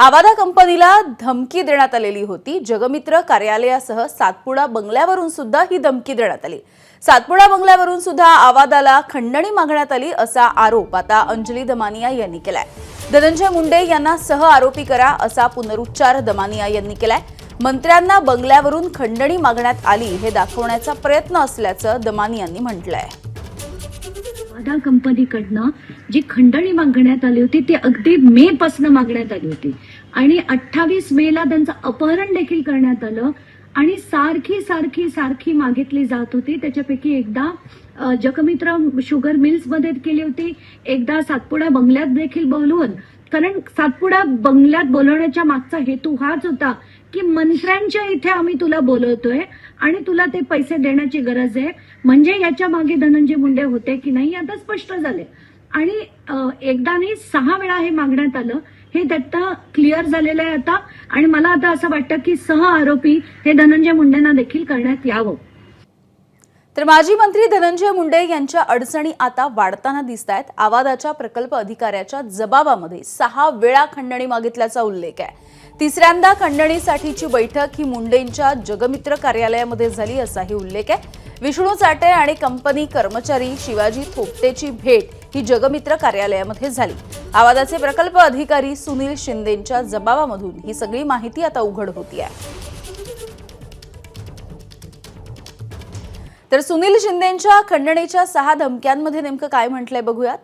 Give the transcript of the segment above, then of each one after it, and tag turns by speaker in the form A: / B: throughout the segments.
A: आवादा कंपनीला धमकी देण्यात आलेली होती। जगमित्र कार्यालयासह सातपुडा बंगल्यावरून सुद्धा ही धमकी देण्यात आली। सातपुडा बंगल्यावरून सुद्धा आवादाला खंडणी मागण्यात आली असा आरोप आता अंजली दमानिया यांनी केलाय। धनंजय मुंडे यांना सह आरोपी करा असा पुनरुच्चार दमानिया यांनी केलाय। मंत्र्यांना बंगल्यावरून खंडणी मागण्यात आली हे दाखवण्याचा प्रयत्न असल्याचं दमानियांनी म्हटलंय।
B: आवादा कंपनीकडनं जी खंडणी मागण्यात आली होती ती अगदी मे पासून मागण्यात आली होती आणि 28 मेला त्यांचं अपहरण देखील करण्यात आलं आणि सारखी मागितली जात होती। त्याच्यापैकी एकदा जगमित्र शुगर मिल्स मध्ये केली होती, एकदा सातपुडा बंगल्यात देखील बोलवून, कारण सातपुडा बंगल्यात बोलवण्याच्या मागचा हेतू हाच होता की मंत्र्यांच्या इथे आम्ही तुला बोलवतोय आणि तुला ते पैसे देण्याची गरज आहे। म्हणजे याच्या मागे धनंजय मुंडे होते की नाही आता स्पष्ट झाले आणि एकदा नाही 6 वेळा हे मागण्यात आलं, हे त्यात क्लिअर झालेलं आहे आता। आणि मला आता असं वाटतं की सह आरोपी हे धनंजय मुंडेंना देखील करण्यात यावं।
A: तर माजी मंत्री धनंजय मुंडे यांच्या अडचणी आता वाढताना दिसतायत। आवादाच्या प्रकल्प अधिकाऱ्याच्या जबाबामध्ये 6 वेळा खंडणी मागितल्याचा उल्लेख आहे। तिसऱ्यांदा खंडणीसाठीची बैठक ही मुंडेंच्या जगमित्र कार्यालयामध्ये झाली असाही उल्लेख आहे। विष्णू चाटे आणि कंपनी कर्मचारी शिवाजी थोपटेची भेट ही जगमित्र कार्यालयामध्ये झाली। आवादाचे प्रकल्प अधिकारी सुनील शिंदेंच्या जबाबामधून ही सगळी माहिती आता उघड होती आहे। तर सुनील शिंदेंच्या खंडणीच्या 6 धमक्यांमध्ये नेमकं काय म्हटलंय बघूयात।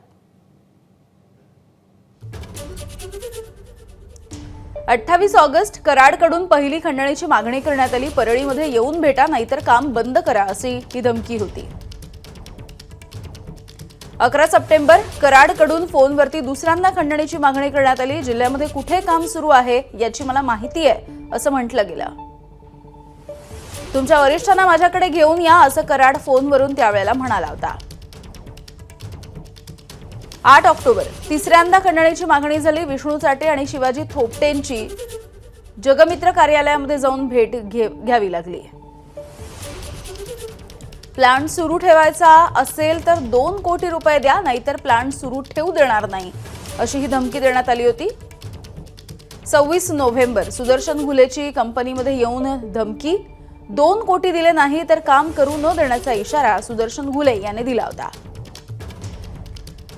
A: 28 ऑगस्ट कराडकडून पहिली खंडणीची मागणी करण्यात आली। परळीमध्ये येऊन भेटा नाहीतर काम बंद करा अशी ही धमकी होती। 11 सप्टेंबर कराडकडून फोनवरती दुसऱ्यांदा खंडणीची मागणी करण्यात आली। जिल्ह्यामध्ये कुठे काम सुरू आहे याची मला माहिती आहे असं म्हटलं गेलं। तुमच्या वरिष्ठांना माझ्याकडे घेऊन या असं कराड फोनवरून त्यावेळेला म्हणाला होता। 8 ऑक्टोबर तिसऱ्यांदा खंडणीची मागणी झाली। विष्णू चाटे आणि शिवाजी थोपटेंची जगमित्र कार्यालयामध्ये जाऊन भेट घ्यावी लागली। प्लांट सुरू ठेवायचा असेल तर 2 कोटी रुपये द्या नाहीतर प्लांट सुरू ठेवू देणार नाही अशी ही धमकी देण्यात आली होती। 26 नोव्हेंबर सुदर्शन घुलेची कंपनीमध्ये येऊन धमकी, 2 कोटी दिले नाही तर काम करू न देण्याचा इशारा सुदर्शन घुले यांनी दिला होता।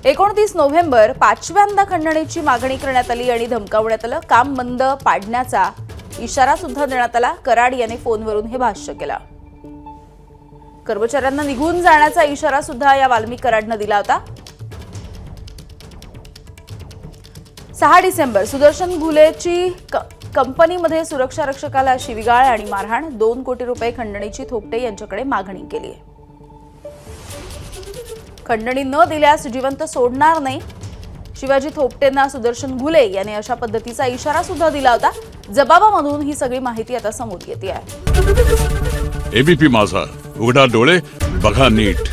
A: 29 नोव्हेंबर 5व्यांदा खंडणीची मागणी करण्यात आली आणि धमकावण्यात आलं। काम बंद पाडण्याचा इशारा सुद्धा देण्यात आला। कराड यांनी फोनवरून हे भाष्य केलं। कर्मचाऱ्यांना निघून जाण्याचा इशारा सुद्धा या वाल्मिक कराडनं दिला होता। 6 डिसेंबर सुदर्शन घुलेची कंपनीमध्ये सुरक्षा रक्षकाला शिवीगाळ आणि मारहाण, 2 कोटी रुपये खंडणीची थोपटे यांच्याकडे मागणी केली। खंडणी न दिल्यास जिवंत सोडणार नाही शिवाजी थोपटेंना सुदर्शन घुले यांनी अशा पद्धतीचा इशारा सुद्धा दिला होता। जबाबामधून ही सगळी माहिती आता समोर येते आहे।
C: एबीपी माझा, उघडा डोळे बघा नीट।